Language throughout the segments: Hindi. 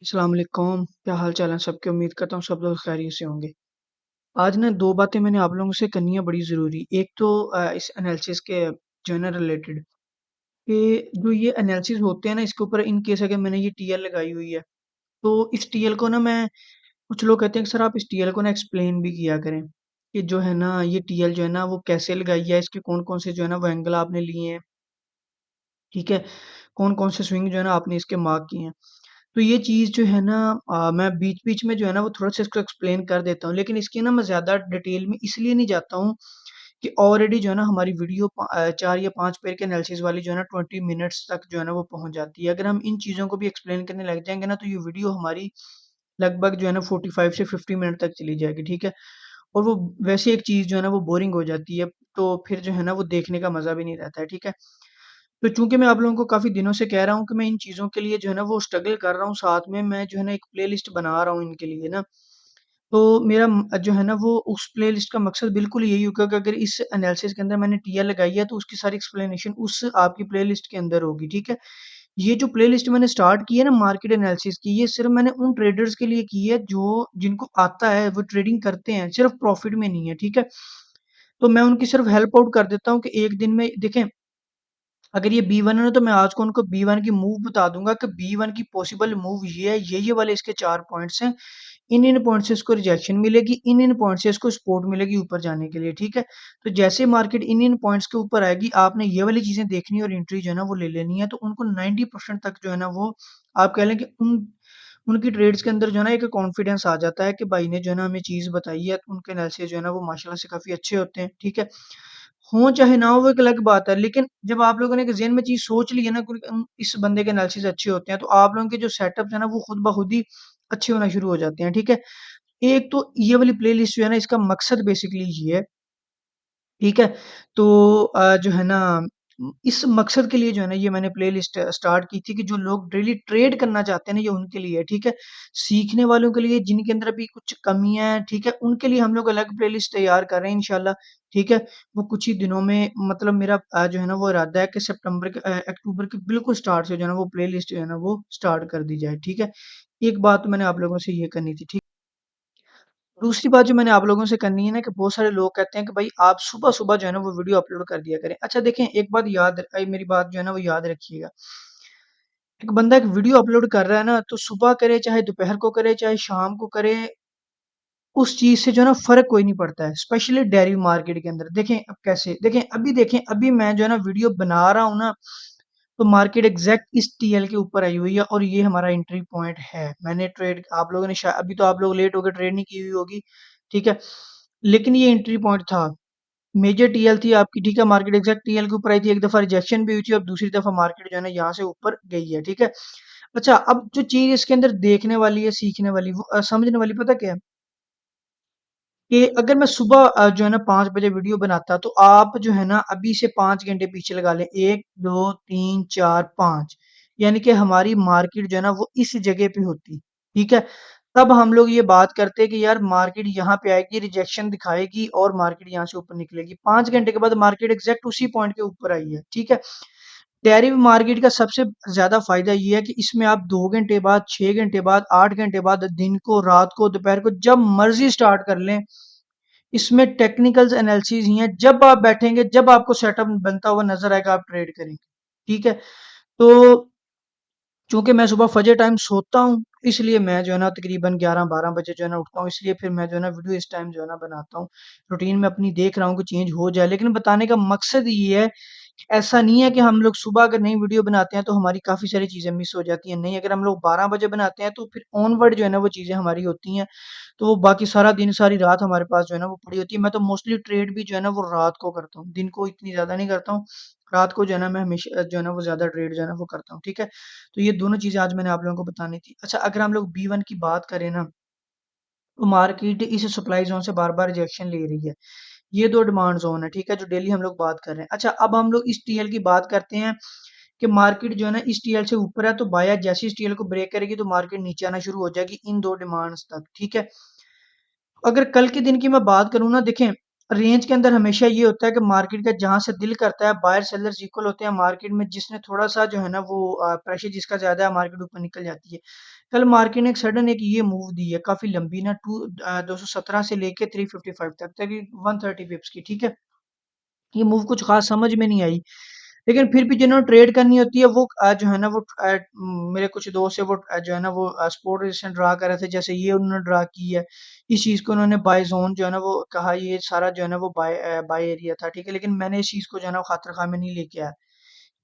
अस्सलाम वालेकुम, क्या हाल चाल है सबके? उम्मीद करता हूँ सब लोग खैरियत से होंगे। आज ना 2 बातें मैंने आप लोगों से करनी है बड़ी ज़रूरी। एक तो इस एनालिसिस के जो है ना रिलेटेड कि जो ये एनालिसिस होते हैं ना इसके ऊपर इन केस अगर मैंने ये टीएल लगाई हुई है, तो इस टीएल को ना मैं कुछ लोग कहते हैं कि सर आप इस टीएल को ना एक्सप्लेन भी किया करें, कि जो है ना ये टीएल जो है ना वो कैसे लगाई है, इसके कौन-कौन से जो है ना वो एंगल आपने लिए हैं, ठीक है? कौन-कौन से स्विंग जो है ना आपने इसके मार्क किए हैं। तो ये चीज़ जो है ना मैं बीच-बीच में जो है ना वो थोड़ा-सा इसको एक्सप्लेन कर देता हूँ। लेकिन इसकी ना मैं ज़्यादा डिटेल में इसलिए नहीं जाता हूँ कि ऑलरेडी जो है ना हमारी वीडियो 4 या 5 पेज के एनालिसिस वाली जो है ना 20 मिनट्स तक जो है ना वो पहुँच जाती है। अगर हम इन चीज़ों को भी एक्सप्लेन करने लग जाएँगे ना तो ये वीडियो हमारी लगभग जो है ना 45 से 50 मिनट तक चली जाएगी, ठीक है? और वो वैसे एक चीज़ जो है ना वो बोरिंग हो जाती है, तो फिर जो है ना वो देखने का मज़ा भी नहीं रहता है, ठीक है? तो चूँकि मैं आप लोगों को काफ़ी दिनों से कह रहा हूँ कि मैं इन चीज़ों के लिए जो है ना वो स्ट्रगल कर रहा हूँ, साथ में मैं जो है ना एक प्लेलिस्ट बना रहा हूँ इनके लिए ना। तो मेरा जो है ना वो उस प्लेलिस्ट का मकसद बिल्कुल यही होगा कि अगर इस एनालिसिस के अंदर मैंने टीएल लगाई है तो उसकी सारी एक्सप्लेनेशन उस आपकी प्लेलिस्ट के अंदर होगी, ठीक है? ये जो प्लेलिस्ट मैंने स्टार्ट की है ना मार्केट एनालिसिस की, ये सिर्फ़ मैंने उन ट्रेडर्स के लिए की है जो जिनको आता है, वो ट्रेडिंग करते हैं, सिर्फ़ प्रॉफ़िट में नहीं है, ठीक है? तो मैं उनकी सिर्फ़ हेल्प आउट कर देता हूँ कि एक दिन में देखें अगर ये B1 है ना तो मैं आज को उनको B1 की मूव बता दूँगा कि B1 की पॉसिबल मूव ये है, ये वाले इसके 4 पॉइंट्स हैं। इन-इन पॉइंट से इसको रिजेक्शन मिलेगी, इन-इन पॉइंट से इसको सपोर्ट मिलेगी ऊपर जाने के लिए, ठीक है? तो जैसे मार्केट इन-इन पॉइंट्स के ऊपर आएगी, आपने ये वाली चीज़ें देखनी है और एंट्री जो है ना वो ले लेनी है। तो उनको 90% तक जो है ना वो आप कह लें कि उनकी ट्रेड्स के अंदर जो है ना एक कॉन्फिडेंस आ जाता है कि भाई ने जो है ना हमें चीज़ बताई है, उनके एनालिसिस जो है ना वो माशाल्लाह से काफ़ी अच्छे होते हैं, ठीक है? हो चाहे ना हो वो एक अलग बात है, लेकिन जब आप लोगों ने एक ज़हन में चीज़ सोच ली है ना कोई इस बंदे के एनालिसिस अच्छे होते हैं, तो आप लोगों के जो सेटअप्स हैं ना वो खुद ब खुद ही अच्छे होना शुरू हो जाते हैं, ठीक है? एक तो ये वाली प्लेलिस्ट जो है ना इसका मकसद बेसिकली ये है, ठीक है? तो जो है ना इस मकसद के लिए जो है ना ये मैंने प्लेलिस्ट स्टार्ट की थी कि जो लोग डेली ट्रेड करना चाहते हैं ना ये उनके लिए है, ठीक है? सीखने वालों के लिए जिनके अंदर अभी कुछ कमियाँ हैं, ठीक है? उनके लिए हम लोग अलग प्लेलिस्ट तैयार कर रहे हैं इंशाल्लाह, ठीक है? वो कुछ ही दिनों में मतलब मेरा जो है ना वो इरादा है कि अक्टूबर के बिल्कुल स्टार्ट से जो है ना वो प्लेलिस्ट जो है ना वो स्टार्ट कर दी जाए, ठीक है? एक बात तो मैंने आप लोगों से ये करनी थी, ठीक दूसरी बात जो मैंने आप लोगों से करनी है ना कि बहुत सारे लोग कहते हैं कि भाई आप सुबह-सुबह जो है ना वो वीडियो अपलोड कर दिया करें। अच्छा देखें एक बात मेरी बात जो है ना वो याद रखिएगा। एक बंदा एक वीडियो अपलोड कर रहा है ना तो सुबह करे, चाहे दोपहर को करे, चाहे शाम को करे, उस चीज़ से जो है ना फ़र्क कोई नहीं पड़ता है। स्पेशली डेयरी मार्केट के अंदर। देखें अभी मैं जो है ना वीडियो बना रहा हूँ ना तो मार्केट एग्ज़ैक्ट इस टीएल के ऊपर आई हुई है और ये हमारा एंट्री पॉइंट है। मैंने ट्रेड आप लोगों ने अभी तो आप लोग लेट हो गए ट्रेड नहीं की हुई होगी, ठीक है? लेकिन ये एंट्री पॉइंट था। मेजर टीएल थी आपकी, ठीक है? मार्केट एग्ज़ैक्ट टीएल के ऊपर आई थी, एक दफ़ा रिजेक्शन भी हुई थी और दूसरी दफ़ा मार्केट जो है ना यहाँ से ऊपर गई है, ठीक है? अच्छा अब जो चीज़ इसके अंदर देखने वाली है, सीखने वाली वो समझने वाली पता क्या है? कि अगर मैं सुबह जो है ना 5 बजे वीडियो बनाता तो आप जो है ना अभी से 5 घंटे पीछे लगा लें 1, 2, 3, 4, 5 यानी कि हमारी मार्केट जो है ना वो इस जगह पे होती, ठीक है? तब हम लोग ये बात करते कि यार मार्केट यहाँ पे आएगी, रिजेक्शन दिखाएगी और मार्केट यहाँ से ऊपर निकलेगी। 5 घंटे के बाद मार्केट एग्ज़ैक्ट उसी पॉइंट के ऊपर आई है, ठीक है? डेरिव मार्केट का सबसे ज़्यादा फ़ायदा ये है कि इसमें आप 2 घंटे बाद, 6 घंटे बाद, 8 घंटे बाद, दिन को, रात को, दोपहर को जब मर्ज़ी स्टार्ट कर लें इसमें टेक्निकल्स एनालिसिस ही हैं, जब आप बैठेंगे, जब आपको सेटअप बनता हुआ नज़र आएगा, आप ट्रेड करेंगे, ठीक है? तो चूँकि मैं सुबह फजर टाइम सोता हूँ, इसलिए मैं जो है ना तकरीबन 11-12 बजे जो है ना उठता हूँ, इसलिए फिर मैं जो है ना वीडियो इस टाइम जो है ना बनाता हूँ। रूटीन में अपनी देख रहा हूँ कि चेंज हो जाए, लेकिन बताने का मकसद ये है ऐसा नहीं है कि हम लोग सुबह अगर नई वीडियो बनाते हैं तो हमारी काफ़ी सारी चीज़ें मिस हो जाती हैं। नहीं, अगर हम लोग 12 बजे बनाते हैं तो फिर ऑनवर्ड जो है ना वो चीज़ें हमारी होती हैं। तो वो बाकी सारा दिन, सारी रात हमारे पास जो है ना वो पड़ी होती है। मैं तो मोस्टली ट्रेड भी जो है ना वो रात को करता हूँ। दिन को इतनी ज़्यादा नहीं करता हूँ। रात को जो है ना मैं हमेशा जो है ना वो ज़्यादा ट्रेड जो है ना वो करता हूँ, ठीक है? तो ये दोनों चीज़ें आज मैंने आप लोगों को बतानी थी। अच्छा अगर हम लोग B1 की बात करें ना, तो मार्केट इस सप्लाई ज़ोन से बार-बार रिजेक्शन ले रही है। ये 2 डिमांड ज़ोन है, ठीक है? जो डेली हम लोग बात कर रहे हैं। अच्छा अब हम लोग इस टीएल की बात करते हैं कि मार्केट जो है ना इस टीएल से ऊपर है तो बाय जैसे इस टीएल को ब्रेक करेगी तो मार्केट नीचे आना शुरू हो जाएगी इन 2 डिमांड्स तक, ठीक है? अगर कल के दिन की मैं बात करूँ ना देखें रेंज के अंदर हमेशा ये होता है कि मार्केट का जहाँ से दिल करता है, बायर सेलर्स इक्वल होते हैं मार्केट में, जिसने थोड़ा-सा जो है ना वो प्रेशर जिसका ज़्यादा है मार्केट ऊपर निकल जाती है। कल मार्केट ने एक सडन एक ये मूव दी है काफ़ी लंबी ना 217 से लेके 355 तक, तकरीबन 130 पिप्स की, ठीक है? ये मूव कुछ ख़ास समझ में नहीं आई। लेकिन फिर भी जिन्होंने ट्रेड करनी होती है वो जो है ना वो मेरे कुछ दोस्त है वो जो है ना वो सपोर्ट रेजिस्टेंस ड्रा कर रहे थे, जैसे ये उन्होंने ड्रा की है। इस चीज़ को उन्होंने बाय ज़ोन जो है ना वो कहा, ये सारा जो है ना वो बाय एरिया था, ठीक है? लेकिन मैंने इस चीज़ को जो है ना खातिर-ख़वाह में नहीं लेके आया।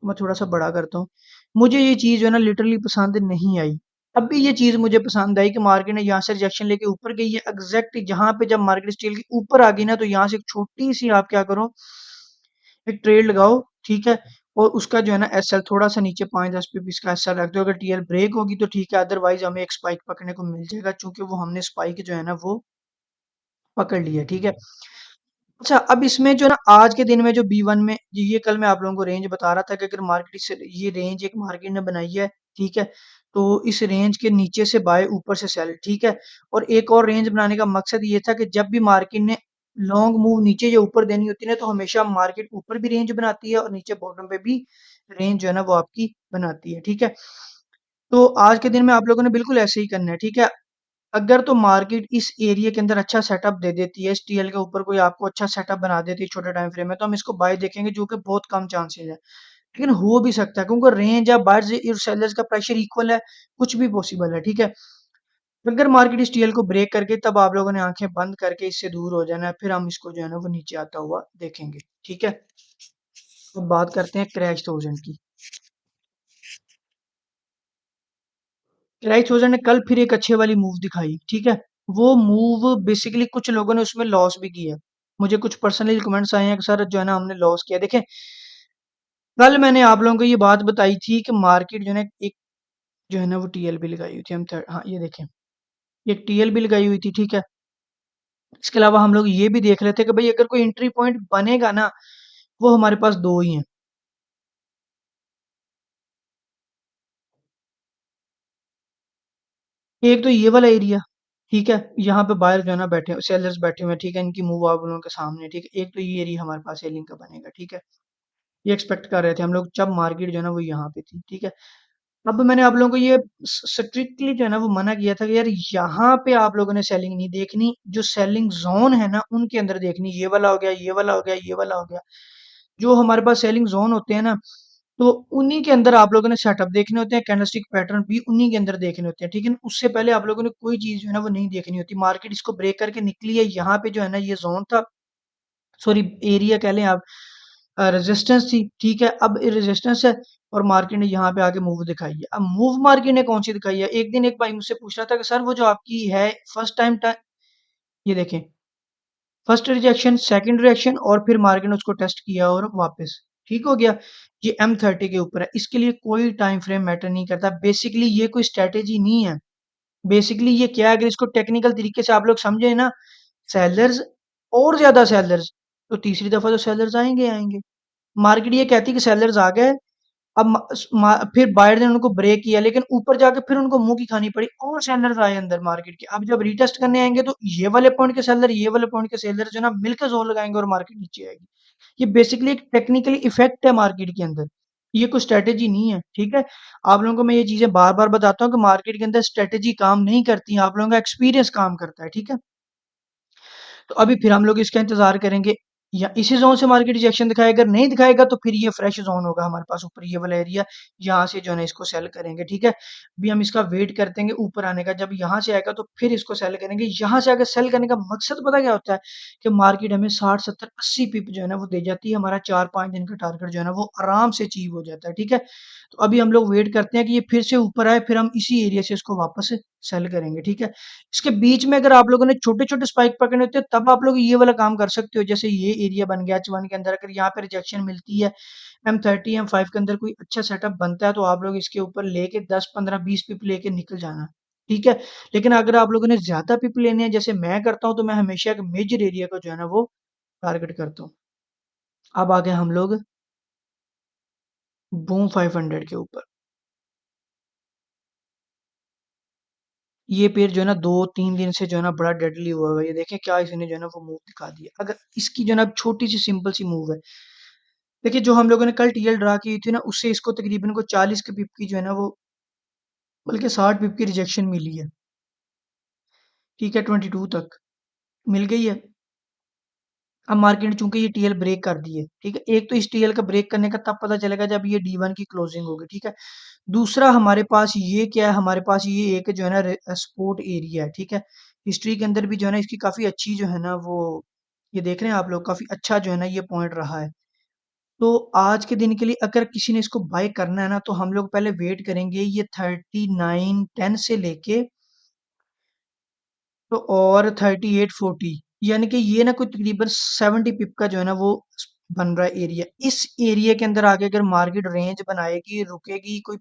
मैं थोड़ा-सा बड़ा करता हूँ। मुझे ये चीज़ जो है ना लिटरली पसंद नहीं आई। अब भी ये चीज़ मुझे पसंद आई कि मार्केट ने यहाँ से रिजेक्शन लेके ऊपर गई है। एग्ज़ैक्ट जहाँ पे जब मार्केट स्टील के ऊपर आ गई ना, तो यहाँ से एक छोटी-सी आप क्या करो, एक ट्रेड लगाओ, ठीक है? और उसका जो है ना एसएल थोड़ा-सा नीचे 5-10 पीपीस का एसएल रख दो। अगर टीएल ब्रेक होगी तो ठीक है, अदरवाइज़ हमें एक स्पाइक पकड़ने को मिल जाएगा, चूँकि वो हमने स्पाइक जो है ना वो पकड़ ली है, ठीक है? अच्छा, अब इसमें जो है ना आज के दिन में जो बी वन में ये कल मैं आप लोगों को रेंज बता रहा था कि अगर मार्केट से ये रेंज एक मार्केट ने बनाई है, ठीक है? तो इस रेंज के नीचे से बाय, ऊपर से सेल, ठीक है? और एक और रेंज बनाने का मकसद ये था कि जब भी मार्केट ने लॉन्ग मूव नीचे या ऊपर देनी होती है ना, तो हमेशा मार्केट ऊपर भी रेंज बनाती है और नीचे बॉटम पे भी रेंज जो है ना वो आपकी बनाती है, ठीक है? तो आज के दिन में आप लोगों ने बिल्कुल ऐसे ही करना है, ठीक है? अगर तो मार्केट इस एरिया के अंदर अच्छा सेटअप दे देती है, एसटीएल के ऊपर कोई आपको अच्छा सेटअप बना देती है छोटे टाइम फ्रेम में, तो हम इसको बाय देखेंगे, जो कि बहुत कम चांसेस है। लेकिन हो भी सकता है क्योंकि रेंज या बायर्स और सेलर्स का प्रेशर इक्वल है, कुछ भी पॉसिबल है, ठीक है? अगर मार्केट इस टीएल को ब्रेक करके, तब आप लोगों ने आंखें बंद करके इससे दूर हो जाना है, फिर हम इसको जो है ना वो नीचे आता हुआ देखेंगे, ठीक है? अब बात करते हैं क्रैश 1000 की। क्रैश 1000 ने कल फिर एक अच्छे वाली मूव दिखाई, ठीक है? वो मूव बेसिकली कुछ लोगों ने उसमें लॉस भी किया। मुझे कुछ पर्सनली कमेंट्स आए हैं कि सर जो है ना हमने लॉस किया। देखें, कल मैंने आप लोगों को ये बात बताई थी कि मार्केट जो है ना एक जो है ना वो टीएलबी लगाई हुई थी, हम थर्ड, हाँ ये देखें, ये टीएलबी लगाई हुई थी, ठीक है? इसके अलावा हम लोग ये भी देख रहे थे कि भाई अगर कोई एंट्री पॉइंट बनेगा ना, वो हमारे पास 2 ही हैं। एक तो ये वाला एरिया, ठीक है? यहाँ पे बायर जो है ना बैठे सेलर्स बैठे हुए हैं, ठीक है? इनकी मूव आप लोगों के सामने, ठीक है? एक तो ये एरिया हमारे पास सेलिंग का बनेगा, ठीक है? ये एक्सपेक्ट कर रहे थे हम लोग जब मार्केट जो है ना वो यहाँ पे थी, ठीक है? अब मैंने आप लोगों को ये स्ट्रिक्टली जो है ना वो मना किया था कि यार यहाँ पे आप लोगों ने सेलिंग नहीं देखनी, जो सेलिंग जोन है ना उनके अंदर देखनी। ये वाला हो गया, ये वाला हो गया, ये वाला हो गया। जो हमारे पास सेलिंग जोन होते हैं ना, तो उन्हीं के अंदर आप लोगों ने सेटअप देखने होते हैं, कैंडलस्टिक पैटर्न भी उन्हीं के अंदर देखने होते हैं, ठीक है? उससे पहले आप लोगों ने कोई चीज जो है ना वो नहीं देखनी होती। मार्केट इसको ब्रेक करके निकली है, यहाँ पे जो है ना ये जोन था, सॉरी एरिया कह लें आप, रेजिस्टेंस थी, ठीक है? अब रेजिस्टेंस है और मार्केट ने यहाँ पे आके मूव दिखाई है। अब मूव मार्केट ने कौन सी दिखाई है? एक दिन एक भाई मुझसे पूछ रहा था कि सर वो जो आपकी है फर्स्ट टाइम ये देखें, फर्स्ट रिजेक्शन, सेकंड रिजेक्शन और फिर मार्केट ने उसको टेस्ट किया और वापस ठीक हो गया। ये M30 के ऊपर है, इसके लिए कोई टाइम फ्रेम मैटर नहीं करता। बेसिकली ये कोई स्ट्रेटेजी नहीं है। बेसिकली ये क्या है, अगर इसको टेक्निकल तरीके से आप लोग समझे ना, सेलर्स और ज्यादा सेलर्स, तो तीसरी दफा तो सेलर्स आएंगे आएंगे। मार्केट ये कहती है कि सेलर्स आ गए, अब फिर बायर ने उनको ब्रेक किया, लेकिन ऊपर जाके फिर उनको मुंह की खानी पड़ी और सेलर्स आए अंदर मार्केट के। अब जब रीटेस्ट करने आएंगे तो ये वाले पॉइंट के सेलर, ये वाले पॉइंट के सेलर जो ना मिलकर जोर लगाएंगे और मार्केट नीचे आएगी। ये बेसिकली एक टेक्निकली इफेक्ट है मार्केट के अंदर, ये कोई स्ट्रेटेजी नहीं है, ठीक है? आप लोगों को मैं ये चीजें बार बार बताता हूँ कि मार्केट के अंदर स्ट्रेटेजी काम नहीं करती, आप लोगों का एक्सपीरियंस काम करता है, ठीक है? तो अभी फिर हम लोग इसका इंतजार करेंगे, या इसी जोन से मार्केट रिजेक्शन दिखाएगा, अगर नहीं दिखाएगा तो फिर ये फ्रेश जोन होगा हमारे पास ऊपर ये वाला एरिया, यहाँ से जो है ना इसको सेल करेंगे, ठीक है? अभी हम इसका वेट करते हैं ऊपर आने का, जब यहाँ से आएगा तो फिर इसको सेल करेंगे। यहाँ से आगे सेल करने का मकसद पता क्या होता है, कि मार्केट हमें 60 70 80 पिप जो है ना वो दे जाती है, हमारा 4 5 दिन का टारगेट जो है ना वो आराम से अचीव हो जाता है, ठीक है? तो अभी हम लोग वेट करते हैं कि ये फिर से ऊपर आए, फिर हम इसी एरिया से इसको वापस सेल करेंगे, ठीक है? इसके बीच में अगर आप लोगों ने छोटे-छोटे स्पाइक पकड़े होते हैं, तब आप लोग ये वाला काम कर सकते हो। जैसे ये एरिया बन गया H1 के अंदर, अगर यहाँ पे रिजेक्शन मिलती है, M30 M5 के अंदर कोई अच्छा सेटअप बनता है, तो आप लोग इसके ऊपर लेके 10 15 20 पिप लेके निकल जाना, ठीक है? लेकिन अगर आप लोगों ने ज्यादा पिप लेने हैं, जैसे मैं करता हूँ, तो मैं हमेशा एक मेजर एरिया को जो है ना वो टारगेट करता हूँ। अब आ गए हम लोग बूम 500 के ऊपर। ये पेयर जो है ना 2-3 दिन से जो है ना बड़ा डेडली हुआ हुआ है। ये देखें क्या इसने जो है ना वो मूव दिखा दिया। अगर इसकी जो है ना छोटी-सी सिंपल सी मूव है। देखिए जो हम लोगों ने कल टीएल ड्रा की थी ना उससे इसको तकरीबन को 40 के पिप की जो है ना वो बल्कि 60 पिप की रिजेक्शन मिली है। ठीक है 22 तक मिल गई है। अब मार्केट ने चूंकि ये टीएल ब्रेक कर दी है, ठीक है, एक तो इस टीएल का ब्रेक करने का तब पता चलेगा जब ये डी1 की क्लोजिंग होगी, ठीक है। दूसरा हमारे पास ये क्या है, हमारे पास ये एक जो है ना सपोर्ट एरिया है, ठीक है। हिस्ट्री के अंदर भी जो है ना इसकी काफी अच्छी जो है ना वो ये देख रहे हैं आप लोग, काफी अच्छा जो है ना ये पॉइंट रहा है। तो आज के दिन के लिए अगर किसी ने इसको बाय करना है ना तो हम लोग पहले वेट करेंगे ये 39.10 से लेके तो और 38.40 यानी कि ये ना कोई तकरीबन 70 पिप का जो है ना वो बन रहा है एरिया। इस एरिया के अंदर आगे अगर मार्केट रेंज बनाएगी, रुकेगी, कोई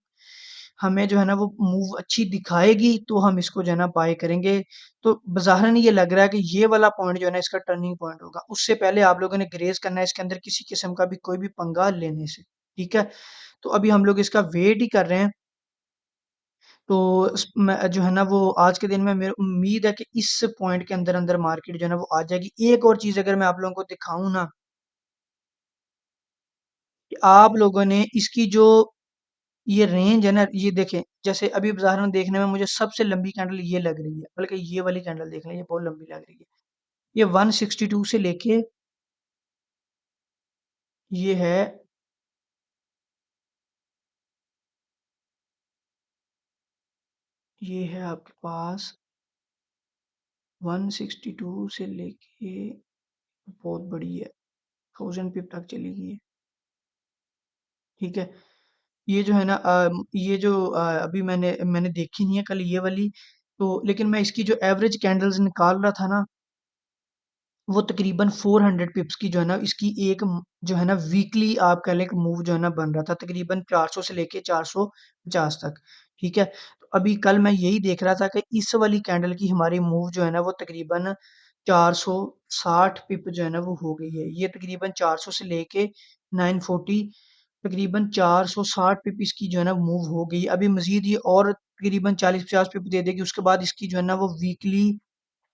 हमें जो है ना वो मूव अच्छी दिखाएगी तो हम इसको जो है ना बाय करेंगे। तो बज़ाहिरन ये लग रहा है कि ये वाला पॉइंट जो है ना इसका टर्निंग पॉइंट होगा। उससे पहले आप लोगों ने ग्रेज़ करना है इसके अंदर किसी किस्म का भी कोई भी पंगा लेने से, ठीक है? तो अभी हम लोग इसका वेट ही कर रहे हैं। तो जो है ना वो आज के दिन में मेरी उम्मीद है कि इस पॉइंट के अंदर अंदर मार्केट जो है ना वो आ जाएगी। एक और चीज अगर मैं आप लोगों को दिखाऊं ना कि आप लोगों ने इसकी जो ये रेंज है ना ये देखें, जैसे अभी उदाहरण देखने में मुझे सबसे लंबी कैंडल ये लग रही है, बल्कि ये वाली कैंडल देख लें ये बहुत लंबी लग रही है। ये 162 से लेके ये है, ये है आपके पास 162 से लेके बहुत बड़ी है, 1000 पिप तक चली गई है, ठीक है। ये जो है ना ये जो अभी मैंने देखी नहीं है कल ये वाली, तो लेकिन मैं इसकी जो एवरेज कैंडल्स निकाल रहा था ना वो तकरीबन 400 पिप्स की जो है ना इसकी एक जो है ना वीकली आप कह लें एक मूव जो है ना बन रहा था तकरीबन 400 से लेके 450 तक, ठीक है। तो अभी कल मैं यही देख रहा था कि इस वाली कैंडल की हमारी मूव जो है ना वो तकरीबन 460 पिप जो है ना वो हो गई है। ये तकरीबन 400 से लेके 940 तकरीबन 460 पिप इसकी जो है ना मूव हो गई। अभी मजीद ये और तकरीबन 40-50 पिप दे देगी, उसके बाद इसकी जो है ना वो वीकली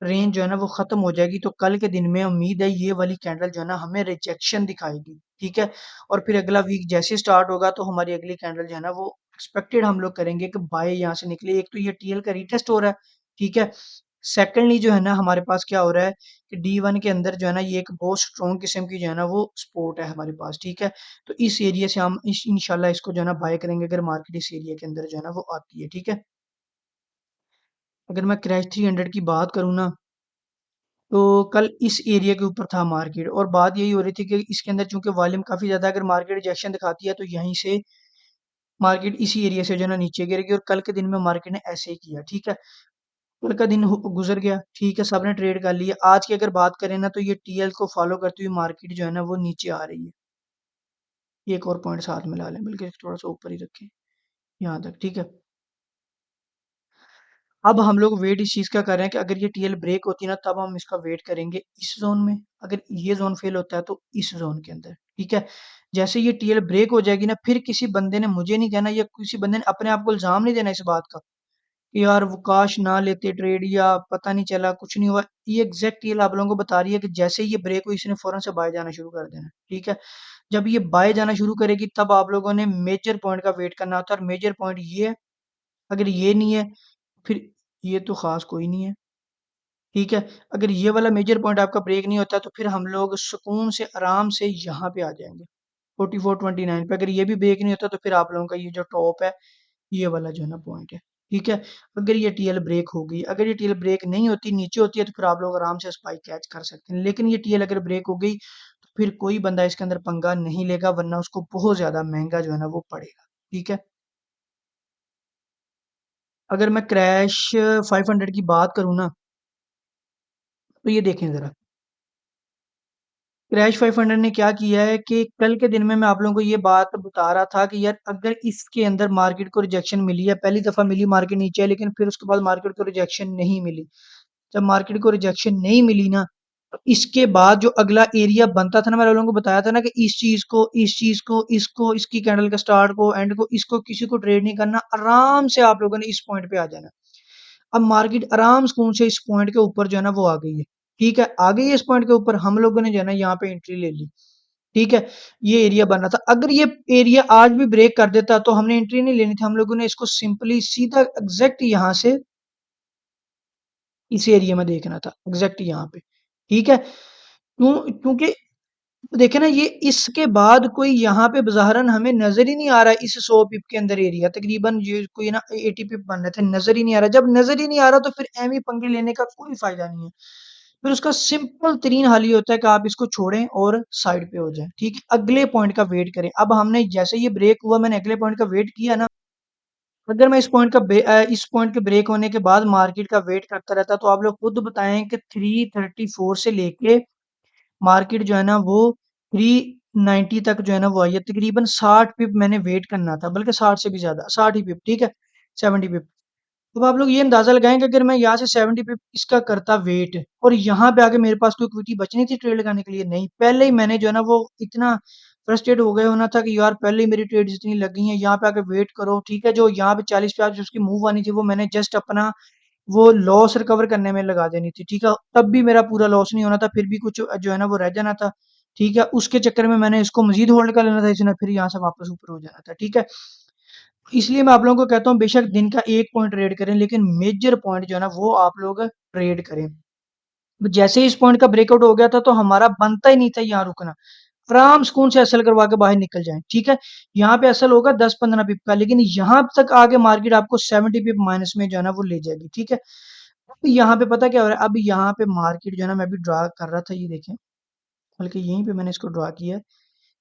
रेंज जो है ना वो खत्म हो जाएगी। तो कल के दिन में उम्मीद है ये वाली कैंडल जो है ना हमें रिजेक्शन दिखाएगी, ठीक है। और फिर अगला वीक जैसे स्टार्ट होगा तो हमारी अगली कैंडल जो है ना वो एक्सपेक्टेड हम लोग करेंगे कि बाय यहाँ से निकले। एक तो ये टीएल का रीटेस्ट हो रहा है, ठीक है। सेकेंडली जो है ना हमारे पास क्या हो रहा है कि डी1 के अंदर जो है ना ये एक बहुत स्ट्रॉन्ग किस्म की जो है ना वो सपोर्ट है हमारे पास, ठीक है। तो इस एरिया से हम इंशाल्लाह इसको जो है ना बाय करेंगे अगर मार्केट इस एरिया के अंदर जो है ना वो आती है, ठीक है। अगर मैं क्रैश 300 की बात करूँ ना तो कल इस एरिया के ऊपर था मार्केट और बात यही हो रही थी कि इसके अंदर चूंकि वॉल्यूम काफी ज्यादा है, अगर मार्केट रिजेक्शन दिखाती है तो यहीं से मार्केट इसी एरिया से जो है ना नीचे गिरेगी और कल के दिन में मार्केट ने ऐसे ही किया, ठीक है। कल का दिन गुजर गया, ठीक है, सबने ट्रेड कर लिया। आज की अगर बात करें ना तो ये टीएल को फॉलो करती हुई मार्केट जो है ना वो नीचे आ रही है। एक और पॉइंट साथ में ला लें, बल्कि थोड़ा सा ऊपर ही रखें यहाँ तक, ठीक है। अब हम लोग वेट इस चीज़ का कर रहे हैं कि अगर ये टीएल ब्रेक होती है ना तब हम इसका वेट करेंगे इस ज़ोन में, अगर ये ज़ोन फेल होता है तो इस ज़ोन के अंदर, ठीक है। जैसे ये टीएल ब्रेक हो जाएगी ना फिर किसी बंदे ने मुझे नहीं कहना या किसी बंदे ने अपने आप को इल्ज़ाम नहीं देना इस बात का कि यार वो काश ना लेते ट्रेड या पता नहीं चला कुछ नहीं हुआ। ये एग्जैक्ट टीएल आप लोगों को बता रही है कि जैसे ही ये ब्रेक हुई इसने फौरन से बाय जाना शुरू कर देना, ठीक है। जब ये बाय जाना शुरू करेगी तब आप लोगों ने मेजर पॉइंट का वेट करना होता है और मेजर पॉइंट ये है, अगर ये नहीं है फिर ये तो खास कोई नहीं है, ठीक है। अगर ये वाला मेजर पॉइंट आपका ब्रेक नहीं होता तो फिर हम लोग सुकून से आराम से यहाँ पे आ जाएंगे 4429 पे। अगर ये भी ब्रेक नहीं होता तो फिर आप लोगों का ये जो टॉप है ये वाला जो है ना पॉइंट है, ठीक है। अगर ये टीएल ब्रेक हो गई, अगर ये टीएल ब्रेक नहीं होती नीचे होती है तो फिर आप लोग आराम से स्पाइक कैच कर सकते हैं। लेकिन ये टीएल अगर ब्रेक हो गई तो फिर कोई बंदा इसके अंदर पंगा नहीं लेगा वरना उसको बहुत ज्यादा महंगा जो है ना वो पड़ेगा, ठीक है। अगर मैं क्रैश 500 की बात करूँ ना तो ये देखें जरा, क्रैश 500 ने क्या किया है कि कल के दिन में मैं आप लोगों को ये बात बता रहा था कि यार अगर इसके अंदर मार्केट को रिजेक्शन मिली है, पहली दफा मिली मार्केट नीचे है लेकिन फिर उसके बाद मार्केट को रिजेक्शन नहीं मिली। जब मार्केट को रिजेक्शन नहीं मिली ना तो इसके बाद जो अगला एरिया बनता था ना मैं आप लोगों को बताया था ना कि इस चीज को इसको इसकी कैंडल का स्टार्ट को एंड को इसको किसी को ट्रेड नहीं करना, आराम से आप लोगों ने इस पॉइंट पे आ जाना। अब मार्केट आराम सुकून से इस पॉइंट के ऊपर जो है ना वो आ गई है। ठीक है, आ गई है इस पॉइंट के ऊपर, हम लोगों ने जो है ना यहाँ पे एंट्री ले ली। ठीक है, ये एरिया बना था, अगर ये एरिया आज भी ब्रेक कर देता तो हमने एंट्री नहीं लेनी थी, हम लोगों ने इसको सिंपली सीधा एग्जैक्ट यहाँ से इस एरिया में देखना था, एग्जैक्ट यहाँ पे। ठीक है, क्योंकि देखे ना, ये इसके बाद कोई यहाँ पे बज़ाहरन हमें नजर ही नहीं आ रहा है, इस 100 पिप के अंदर एरिया तकरीबन ये कोई ना 80 पिप बन रहे थे, नजर ही नहीं आ रहा। जब नजर ही नहीं आ रहा तो फिर एमी पंगे लेने का कोई फायदा नहीं है। फिर उसका सिंपल तरीन हल ये होता है कि आप इसको छोड़ें और साइड पे हो जाएं। ठीक है, अगले पॉइंट का वेट करें। अब हमने जैसे ये ब्रेक हुआ, मैंने अगले पॉइंट का वेट किया ना, अगर मैं इस पॉइंट के ब्रेक होने के बाद मार्केट का वेट करता रहता तो आप लोग खुद बताएं कि 334 से लेके मार्केट जो है ना वो 390 तक जो है ना वो आई है। तकरीबन 60 पिप मैंने वेट करना था, बल्कि 60 से भी ज्यादा, 60 ही पिप। ठीक है, 70 पिप। अब आप लोग ये अंदाजा लगाएं कि अगर मैं यहाँ से 70 पिप इसका करता वेट और यहाँ पे आके मेरे पास कोई इक्विटी बचनी थी ट्रेड लगाने के लिए? नहीं, पहले ही मैंने जो है ना वो इतना फ्रस्ट्रेट हो गए होना था कि यार पहले ही मेरी ट्रेड इतनी लग गई है, यहाँ पे आके वेट करो। ठीक है, जो यहाँ पे 40-50 उसकी मूव आनी थी वो मैंने जस्ट अपना वो लॉस रिकवर करने में लगा देनी थी। ठीक है, तब भी मेरा पूरा लॉस नहीं होना था, फिर भी कुछ जो है ना वो रह जाना था। ठीक है, उसके चक्कर में मैंने इसको मजीद होल्ड कर लेना था, इसने फिर यहाँ से वापस ऊपर हो जाना था। ठीक है, इसलिए मैं आप लोगों को कहता हूँ बेशक दिन का एक पॉइंट ट्रेड करें, लेकिन मेजर पॉइंट जो है ना वो आप लोग ट्रेड करें। जैसे ही इस पॉइंट का ब्रेकआउट हो गया था तो हमारा बनता ही नहीं था यहाँ रुकना, आराम सुकून से एसएल करवा के बाहर निकल जाएं। ठीक है, यहाँ पे एसएल होगा 10-15 पिप का, लेकिन यहाँ तक आगे मार्केट आपको 70 पिप माइनस में जो है ना वो ले जाएगी। ठीक है, अब यहाँ पे पता क्या हो रहा है, अब यहाँ पे मार्केट जो है ना, मैं अभी ड्रा कर रहा था, ये देखें, बल्कि यहीं पे मैंने इसको ड्रा किया है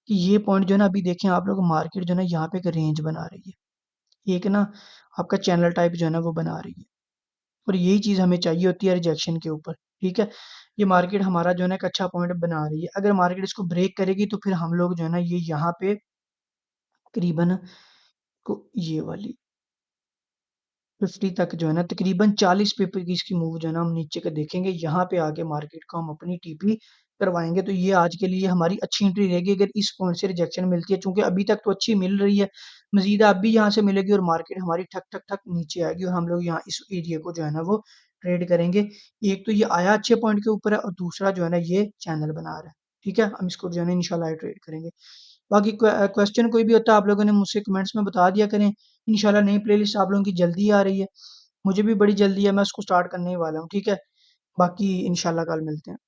कि ये पॉइंट जो है ना, अभी देखें आप लोग, मार्केट जो है ना यहाँ पे एक रेंज बना रही है, एक ना आपका चैनल टाइप जो है ना वो बना रही है, और यही चीज हमें चाहिए होती है रिजेक्शन के ऊपर। ठीक है, ये मार्केट हमारा जो है ना एक अच्छा पॉइंट बना रही है, अगर मार्केट इसको ब्रेक करेगी तो फिर हम लोग जो है ना ये यहाँ पे तकरीबन को ये वाली 50 तक जो है ना तकरीबन 40 पेपर की इसकी मूव जो है ना हम नीचे का देखेंगे, यहाँ पे आके मार्केट को हम अपनी टीपी करवाएंगे। तो ये आज के लिए हमारी अच्छी एंट्री रहेगी अगर इस पॉइंट से रिजेक्शन मिलती है, क्योंकि अभी तक तो अच्छी मिल रही है, मजीद अब भी यहाँ से मिलेगी और मार्केट हमारी ठक ठक ठक नीचे आएगी और हम लोग यहाँ इस एरिया को जो है ना वो ट्रेड करेंगे। एक तो ये आया अच्छे पॉइंट के ऊपर है, और दूसरा जो है ना ये चैनल बना रहा है। ठीक है, हम इसको जो है ना इंशाल्लाह ट्रेड करेंगे। बाकी क्वेश्चन कोई भी होता है आप लोगों ने मुझसे कमेंट्स में बता दिया करें। इंशाल्लाह नई प्लेलिस्ट आप लोगों की जल्दी आ रही है, मुझे भी बड़ी जल्दी है, मैं उसको स्टार्ट करने ही वाला हूँ। ठीक है, बाकी इंशाल्लाह कल मिलते हैं।